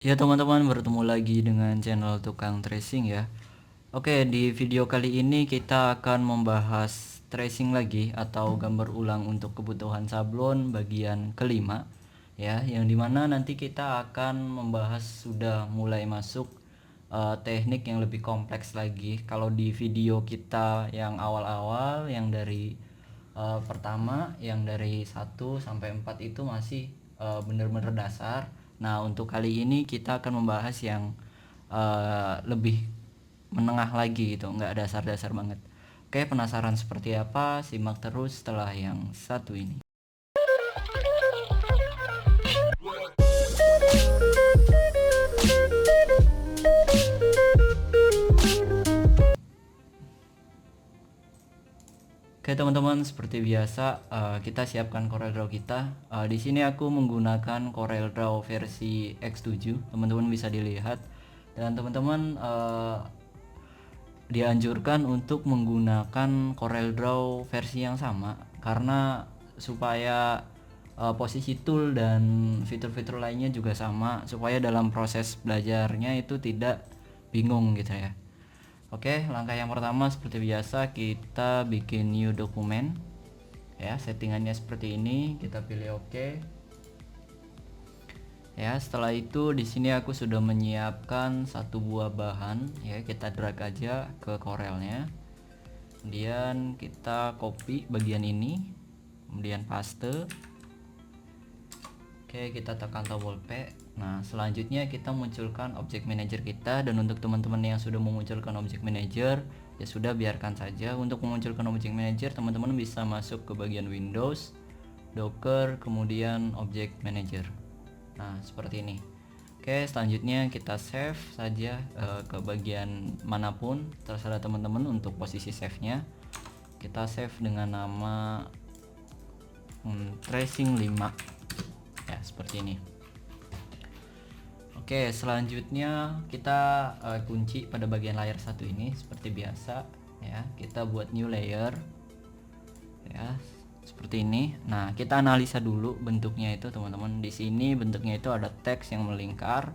Ya teman-teman, bertemu lagi dengan channel Tukang Tracing ya. Oke, di video kali ini kita akan membahas tracing lagi atau gambar ulang untuk kebutuhan sablon bagian kelima ya, yang dimana nanti kita akan membahas sudah mulai masuk teknik yang lebih kompleks lagi. Kalau di video kita yang awal-awal, yang dari pertama, yang dari 1 sampai 4 itu masih benar-benar dasar. Nah, untuk kali ini kita akan membahas yang lebih menengah lagi gitu, nggak dasar-dasar banget. Oke, penasaran seperti apa? Simak terus setelah yang satu ini. Oke teman-teman, seperti biasa kita siapkan CorelDRAW kita. Di sini aku menggunakan CorelDRAW versi X7. Teman-teman bisa dilihat, dan teman-teman dianjurkan untuk menggunakan CorelDRAW versi yang sama karena supaya posisi tool dan fitur-fitur lainnya juga sama, supaya dalam proses belajarnya itu tidak bingung gitu ya. Oke, langkah yang pertama seperti biasa kita bikin new dokumen ya. Settingannya seperti ini, kita pilih oke. Ya, setelah itu di sini aku sudah menyiapkan satu buah bahan ya, kita drag aja ke Corelnya. Kemudian kita copy bagian ini, kemudian paste. Oke, kita tekan tombol P. Nah, selanjutnya kita munculkan object manager kita, dan untuk teman-teman yang sudah memunculkan object manager, ya sudah biarkan saja. Untuk memunculkan object manager, teman-teman bisa masuk ke bagian Windows, Docker, kemudian object manager. Nah, seperti ini. Oke, selanjutnya kita save saja ke bagian manapun terserah teman-teman untuk posisi save-nya. Kita save dengan nama tracing 5 ya, seperti ini. Oke, selanjutnya kita kunci pada bagian layer satu ini seperti biasa ya. Kita buat new layer ya, seperti ini. Nah, kita analisa dulu bentuknya itu teman-teman. Di sini bentuknya itu ada teks yang melingkar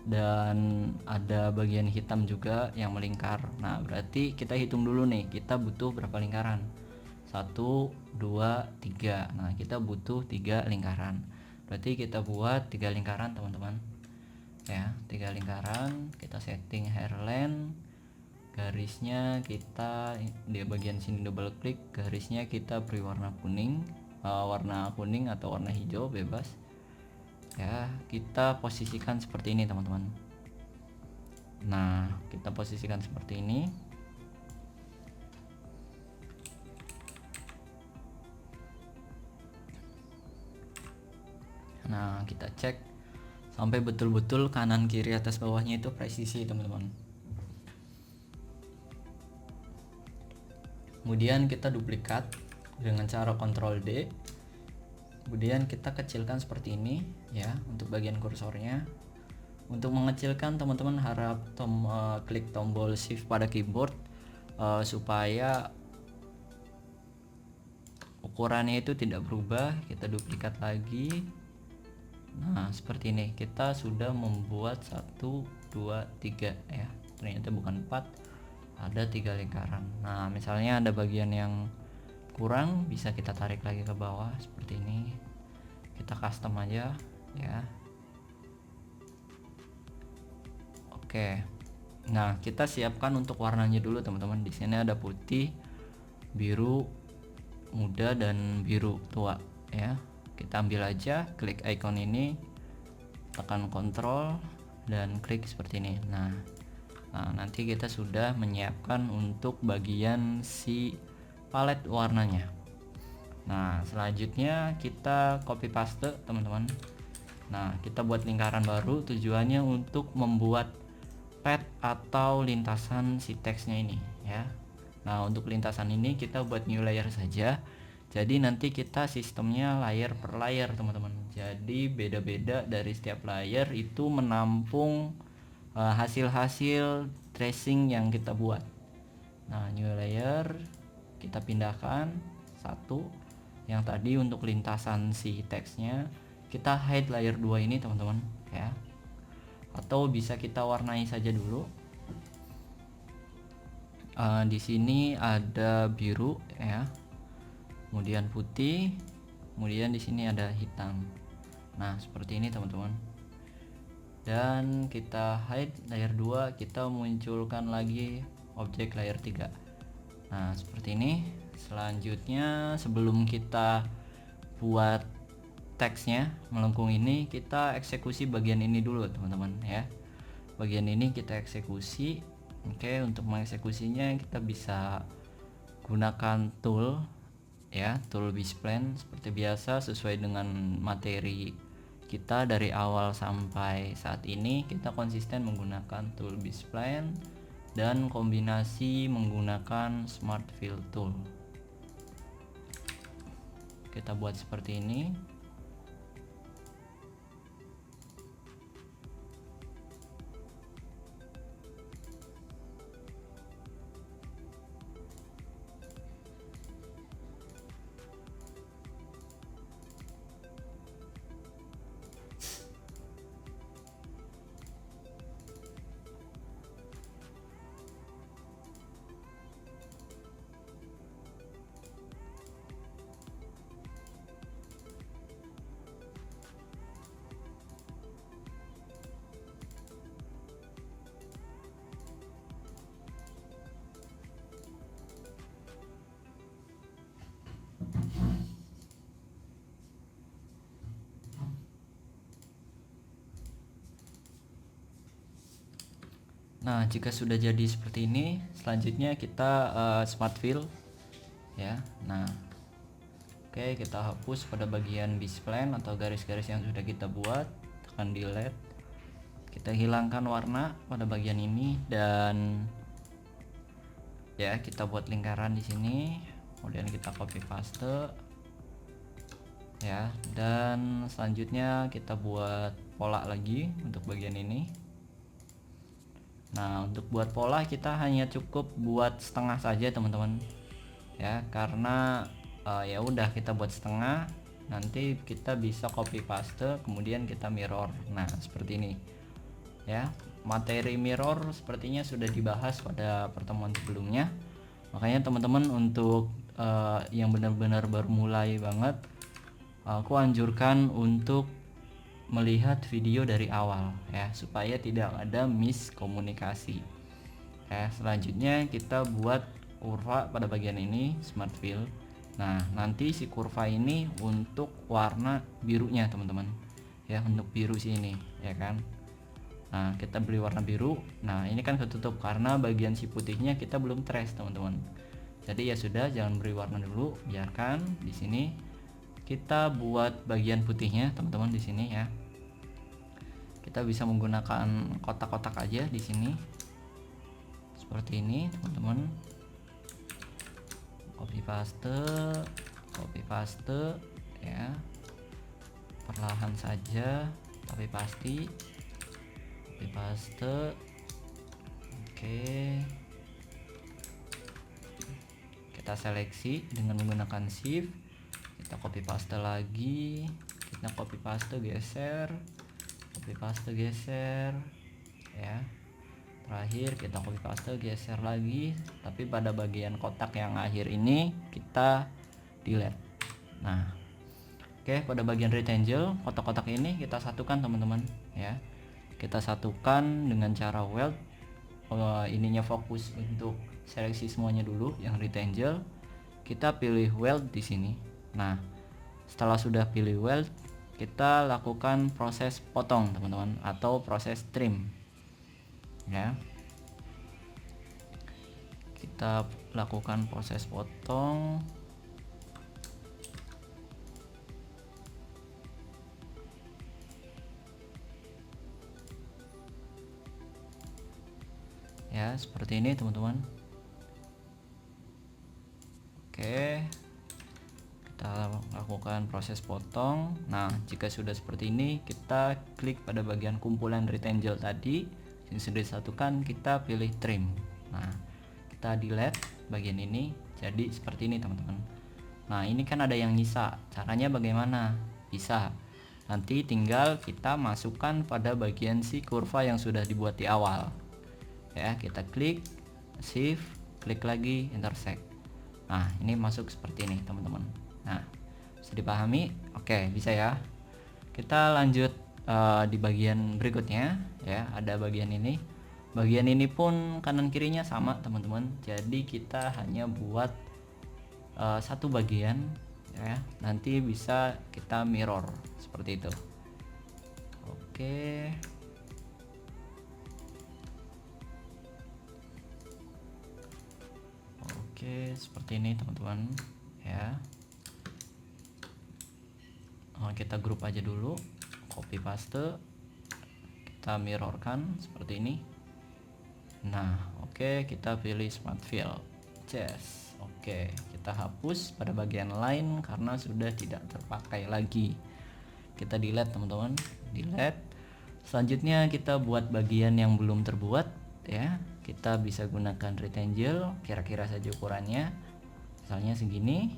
dan ada bagian hitam juga yang melingkar. Nah, berarti kita hitung dulu nih, kita butuh berapa lingkaran? 1, 2, 3. Nah, kita butuh 3 lingkaran. Berarti kita buat 3 lingkaran teman-teman ya. 3 lingkaran, kita setting hairline, garisnya kita di bagian sini double klik, garisnya kita beri warna kuning, warna kuning atau warna hijau bebas ya. Kita posisikan seperti ini teman-teman. Nah, kita posisikan seperti ini. Nah, kita cek sampai betul-betul kanan kiri atas bawahnya itu presisi teman-teman. Kemudian kita duplikat dengan cara Ctrl D. Kemudian kita kecilkan seperti ini ya untuk bagian kursornya. Untuk mengecilkan, teman-teman harap klik tombol shift pada keyboard supaya ukurannya itu tidak berubah. Kita duplikat lagi. Nah, seperti ini. Kita sudah membuat 1, 2, 3 ya. Ternyata bukan 4, ada 3 lingkaran. Nah, misalnya ada bagian yang kurang, bisa kita tarik lagi ke bawah seperti ini. Kita custom aja ya. Oke. Nah, kita siapkan untuk warnanya dulu teman-teman. Di sini ada putih, biru muda dan biru tua ya. Kita ambil aja, klik icon ini, tekan Ctrl dan klik seperti ini. Nah, nanti kita sudah menyiapkan untuk bagian si palet warnanya. Nah, selanjutnya kita copy paste teman-teman. Nah, kita buat lingkaran baru, tujuannya untuk membuat pad atau lintasan si teksnya ini ya. Nah, untuk lintasan ini kita buat new layer saja. Jadi nanti kita sistemnya layer per layer teman-teman. Jadi beda-beda dari setiap layer itu menampung hasil-hasil tracing yang kita buat. Nah, new layer kita pindahkan satu. Yang tadi untuk lintasan si teksnya kita hide layer 2 ini teman-teman ya. atau bisa kita warnai saja dulu. Di sini ada biru ya, kemudian putih, kemudian di sini ada hitam. Nah seperti ini teman-teman. Dan kita hide layer 2, kita munculkan lagi objek layer 3. Nah seperti ini. Selanjutnya sebelum kita buat teksnya melengkung ini, kita eksekusi bagian ini dulu teman-teman ya. Bagian ini kita eksekusi. Oke, untuk mengeksekusinya kita bisa gunakan tool ya, tool B-spline seperti biasa sesuai dengan materi kita dari awal sampai saat ini. Kita konsisten menggunakan tool B-spline dan kombinasi menggunakan Smart Fill Tool. Kita buat seperti ini. Nah jika sudah jadi seperti ini, selanjutnya kita smart fill ya. Nah oke, kita hapus pada bagian B-spline atau garis-garis yang sudah kita buat, tekan delete. Kita hilangkan warna pada bagian ini dan ya kita buat lingkaran di sini, kemudian kita copy paste ya, dan selanjutnya kita buat pola lagi untuk bagian ini. Nah untuk buat pola kita hanya cukup buat setengah saja teman-teman ya, karena ya udah kita buat setengah, nanti kita bisa copy paste kemudian kita mirror. Nah seperti ini ya. Materi mirror sepertinya sudah dibahas pada pertemuan sebelumnya, makanya teman-teman untuk yang benar-benar baru mulai banget, aku anjurkan untuk melihat video dari awal ya, supaya tidak ada miskomunikasi ya. Selanjutnya kita buat kurva pada bagian ini, smart fill. Nah nanti si kurva ini untuk warna birunya teman-teman ya, untuk biru sini ya kan. Nah kita beli warna biru. Nah ini kan ketutup karena bagian si putihnya kita belum trace teman-teman, jadi ya sudah, jangan beri warna dulu, biarkan di sini. Kita buat bagian putihnya teman-teman di sini ya. Kita bisa menggunakan kotak-kotak aja di sini seperti ini teman-teman. Copy paste ya, perlahan saja tapi pasti. Copy paste. Oke, kita seleksi dengan menggunakan shift. Kita copy paste lagi, kita copy paste geser, copy paste geser ya. Terakhir kita copy paste geser lagi, tapi pada bagian kotak yang akhir ini kita delete. Nah oke, pada bagian rectangle kotak-kotak ini kita satukan teman-teman ya. Kita satukan dengan cara weld. Ininya fokus untuk seleksi semuanya dulu yang rectangle. Kita pilih weld di sini. Nah setelah sudah pilih weld, kita lakukan proses potong teman-teman, atau proses trim ya. Kita lakukan proses potong ya, seperti ini teman-teman. Oke, kita lakukan proses potong. Nah jika sudah seperti ini, kita klik pada bagian kumpulan rectangle tadi yang sudah disatukan, kita pilih trim. Nah kita delete bagian ini, jadi seperti ini teman-teman. Nah ini kan ada yang nyisa, caranya bagaimana? Bisa Nanti tinggal kita masukkan pada bagian si kurva yang sudah dibuat di awal. Ya, kita klik, shift, klik lagi, intersect. Nah, ini masuk seperti ini, teman-teman. Nah, bisa dipahami? Oke, bisa ya. Kita lanjut di bagian berikutnya, ya. Ada bagian ini. Bagian ini pun kanan kirinya sama, teman-teman. Jadi kita hanya buat satu bagian, ya. Nanti bisa kita mirror seperti itu. Oke. Oke, seperti ini teman-teman, ya. Kita grup aja dulu, copy paste, kita mirrorkan seperti ini. Nah, oke, kita pilih smart fill, yes. Oke, kita hapus pada bagian lain karena sudah tidak terpakai lagi. Kita delete, teman-teman, delete. Selanjutnya kita buat bagian yang belum terbuat, ya. Kita bisa gunakan rectangle, kira-kira saja ukurannya, misalnya segini.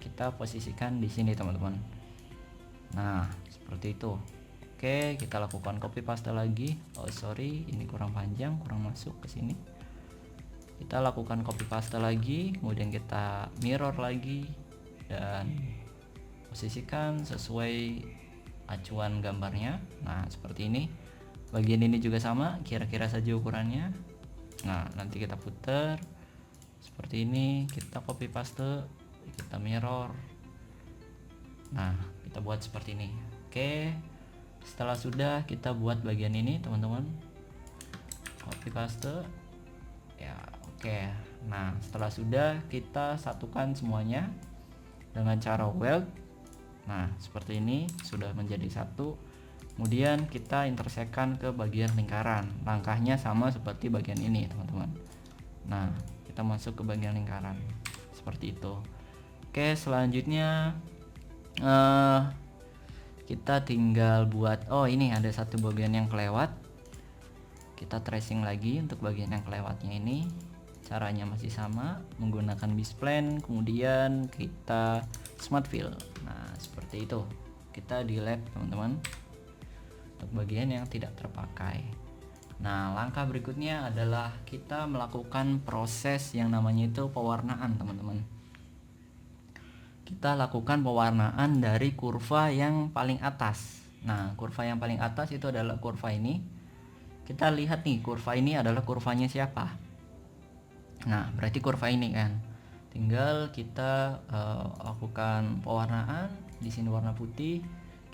Kita posisikan di sini, teman-teman. Nah, seperti itu. Oke, kita lakukan copy paste lagi. Oh sorry, ini kurang panjang, kurang masuk ke sini. Kita lakukan copy paste lagi, kemudian kita mirror lagi dan posisikan sesuai acuan gambarnya. Nah, seperti ini. Bagian ini juga sama, kira-kira saja ukurannya. Nah, nanti kita putar seperti ini, kita copy paste, kita mirror. Nah, kita buat seperti ini. Oke, setelah sudah kita buat bagian ini, teman-teman, copy paste, ya. Oke, nah setelah sudah kita satukan semuanya dengan cara weld. Nah, seperti ini sudah menjadi satu. Kemudian kita intersekkan ke bagian lingkaran. Langkahnya sama seperti bagian ini, teman-teman. Nah, kita masuk ke bagian lingkaran seperti itu. Oke, selanjutnya kita tinggal buat, oh ini ada satu bagian yang kelewat. Kita tracing lagi untuk bagian yang kelewatnya ini. Caranya masih sama, menggunakan B-spline, kemudian kita smart fill. Nah, seperti itu. Kita delete, teman-teman, untuk bagian yang tidak terpakai. Nah, langkah berikutnya adalah kita melakukan proses yang namanya itu pewarnaan, teman-teman. Kita lakukan pewarnaan dari kurva yang paling atas. Nah, kurva yang paling atas itu adalah kurva ini. Kita lihat nih, kurva ini adalah kurvanya siapa. Nah, berarti kurva ini kan. Tinggal kita lakukan pewarnaan. Di sini warna putih.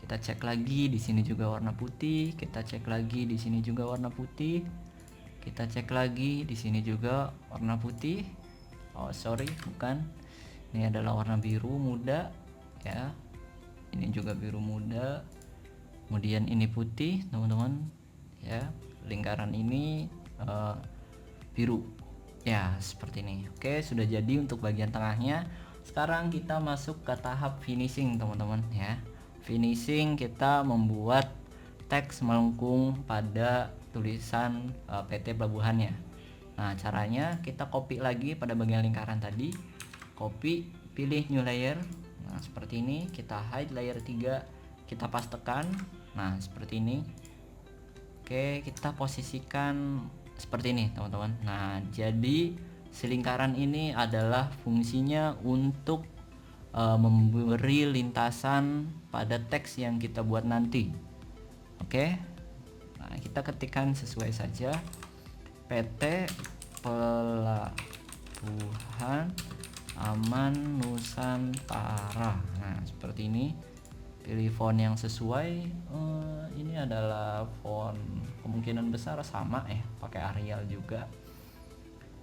Kita cek lagi, di sini juga warna putih. Kita cek lagi, di sini juga warna putih. Kita cek lagi, di sini juga warna putih. Oh, sorry, bukan. Ini adalah warna biru muda, ya. Ini juga biru muda. Kemudian ini putih, teman-teman, ya. Lingkaran ini biru, ya, seperti ini. Oke, sudah jadi untuk bagian tengahnya. Sekarang kita masuk ke tahap finishing, teman-teman, ya. Finishing, kita membuat teks melengkung pada tulisan PT pelabuhannya. Nah, caranya kita copy lagi pada bagian lingkaran tadi. Copy, pilih new layer. Nah, seperti ini. Kita hide layer 3, kita pastekan. Nah, seperti ini. Oke, kita posisikan seperti ini, teman-teman. Nah, jadi si lingkaran ini adalah fungsinya untuk memberi lintasan pada teks yang kita buat nanti. Oke. Nah, kita ketikkan sesuai saja, PT Pelabuhan Aman Nusantara. Nah, seperti ini. Pilih font yang sesuai. Ini adalah font kemungkinan besar sama, pakai Arial juga.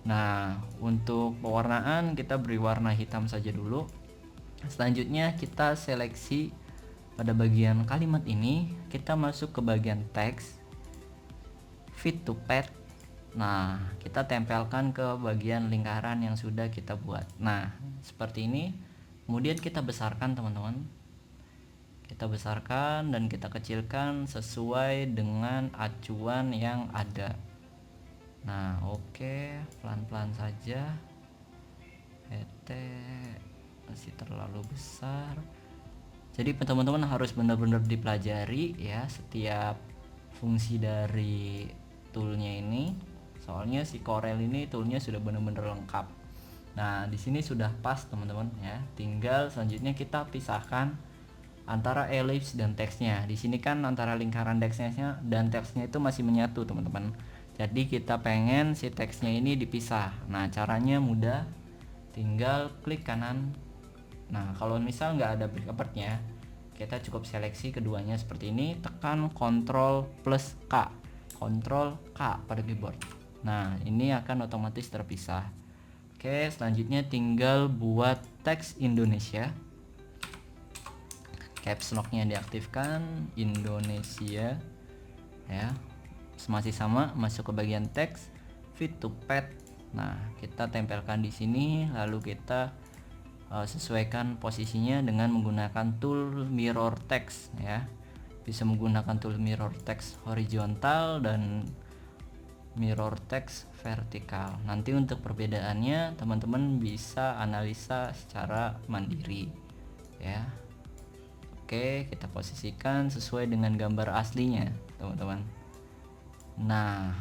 Nah, untuk pewarnaan kita beri warna hitam saja dulu. Selanjutnya kita seleksi pada bagian kalimat ini. Kita masuk ke bagian teks, fit to path. Nah, kita tempelkan ke bagian lingkaran yang sudah kita buat. Nah, seperti ini. Kemudian kita besarkan, teman-teman. Kita besarkan dan kita kecilkan sesuai dengan acuan yang ada. Nah, oke, pelan-pelan saja. PT masih terlalu besar. Jadi teman-teman harus benar-benar dipelajari ya setiap fungsi dari toolnya ini, soalnya si Corel ini toolnya sudah benar-benar lengkap. Nah di sini sudah pas teman-teman ya, tinggal selanjutnya kita pisahkan antara ellipse dan teksnya. Di sini kan antara lingkaran teksnya dan teksnya itu masih menyatu teman-teman, jadi kita pengen si teksnya ini dipisah. Nah caranya mudah, tinggal klik kanan. Nah kalau misal nggak ada break-apartnya, kita cukup seleksi keduanya seperti ini, tekan Ctrl plus K, Ctrl K pada keyboard. Nah ini akan otomatis terpisah. Oke, selanjutnya tinggal buat teks Indonesia, caps locknya diaktifkan, Indonesia ya, masih sama, masuk ke bagian teks, fit to pad. Nah kita tempelkan di sini, lalu kita sesuaikan posisinya dengan menggunakan tool mirror text ya. Bisa menggunakan tool mirror text horizontal dan mirror text vertikal. Nanti untuk perbedaannya teman-teman bisa analisa secara mandiri ya. Oke, kita posisikan sesuai dengan gambar aslinya teman-teman. Nah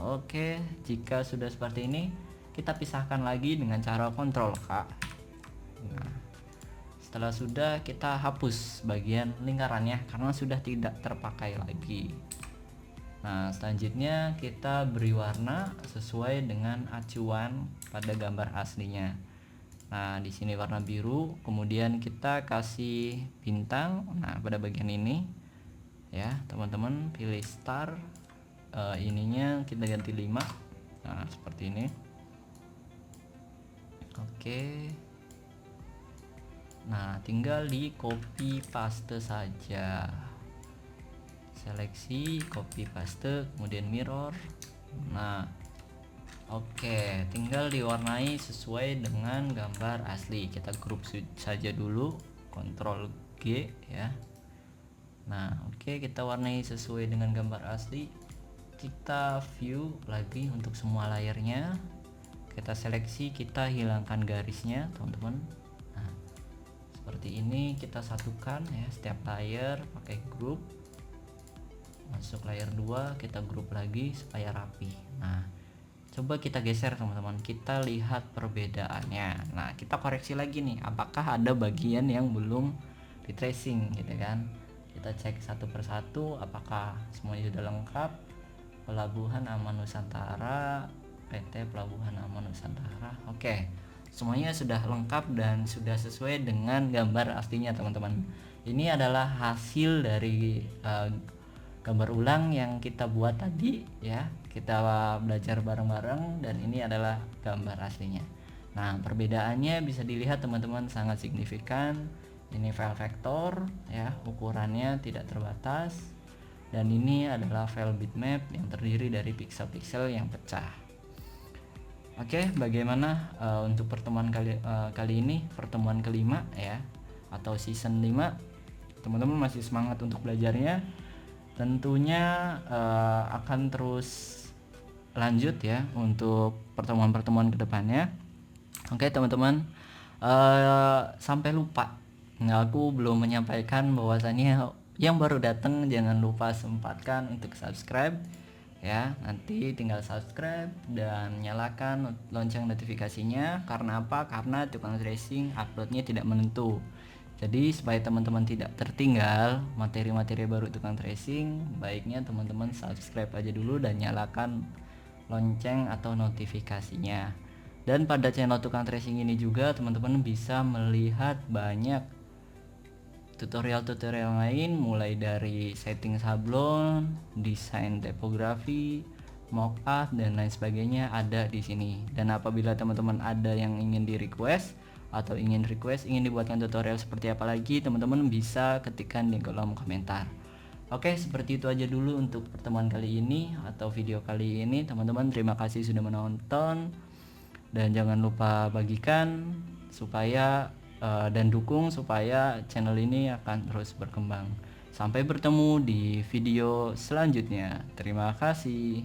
oke, jika sudah seperti ini kita pisahkan lagi dengan cara Ctrl K. Nah, setelah sudah, kita hapus bagian lingkarannya karena sudah tidak terpakai lagi. Nah selanjutnya kita beri warna sesuai dengan acuan pada gambar aslinya. Nah di sini warna biru, kemudian kita kasih bintang. Nah pada bagian ini ya teman-teman, pilih star, ininya kita ganti 5. Nah seperti ini. Oke, nah tinggal di copy paste saja, seleksi copy paste kemudian mirror. Nah oke, tinggal diwarnai sesuai dengan gambar asli. Kita grup saja dulu, Ctrl G ya. Nah oke, kita warnai sesuai dengan gambar asli. Kita view lagi untuk semua layarnya, kita seleksi, kita hilangkan garisnya teman-teman. Nah seperti ini, kita satukan ya setiap layar pakai grup. Masuk layar 2, kita grup lagi supaya rapi. Nah coba kita geser teman-teman, kita lihat perbedaannya. Nah kita koreksi lagi nih, apakah ada bagian yang belum di tracing gitu kan. Kita cek satu persatu apakah semuanya sudah lengkap. Pelabuhan Aman Nusantara, PT Pelabuhan Aman Nusantara. Oke, semuanya sudah lengkap dan sudah sesuai dengan gambar aslinya teman-teman. Ini adalah hasil dari gambar ulang yang kita buat tadi ya. Kita belajar bareng-bareng dan ini adalah gambar aslinya. Nah perbedaannya bisa dilihat teman-teman, sangat signifikan. Ini file vektor ya, ukurannya tidak terbatas, dan ini adalah file bitmap yang terdiri dari pixel-pixel yang pecah. Oke, bagaimana untuk pertemuan kali ini, pertemuan kelima ya, atau season 5. Teman-teman masih semangat untuk belajarnya? Tentunya akan terus lanjut ya untuk pertemuan-pertemuan kedepannya. Oke teman-teman, sampai lupa, aku belum menyampaikan bahwasannya yang baru datang jangan lupa sempatkan untuk subscribe ya. Nanti tinggal subscribe dan nyalakan lonceng notifikasinya. Karena apa? Karena tukang tracing uploadnya tidak menentu. Jadi supaya teman-teman tidak tertinggal materi-materi baru tukang tracing, baiknya teman-teman subscribe aja dulu dan nyalakan lonceng atau notifikasinya. Dan pada channel tukang tracing ini juga teman-teman bisa melihat banyak tutorial-tutorial lain, mulai dari setting sablon, desain tipografi, mockup dan lain sebagainya ada di sini. Dan apabila teman-teman ada yang ingin di request atau ingin dibuatkan tutorial seperti apa lagi, teman-teman bisa ketikkan di kolom komentar. Oke, seperti itu aja dulu untuk pertemuan kali ini atau video kali ini teman-teman. Terima kasih sudah menonton dan jangan lupa bagikan supaya dan dukung supaya channel ini akan terus berkembang. Sampai bertemu di video selanjutnya. Terima kasih.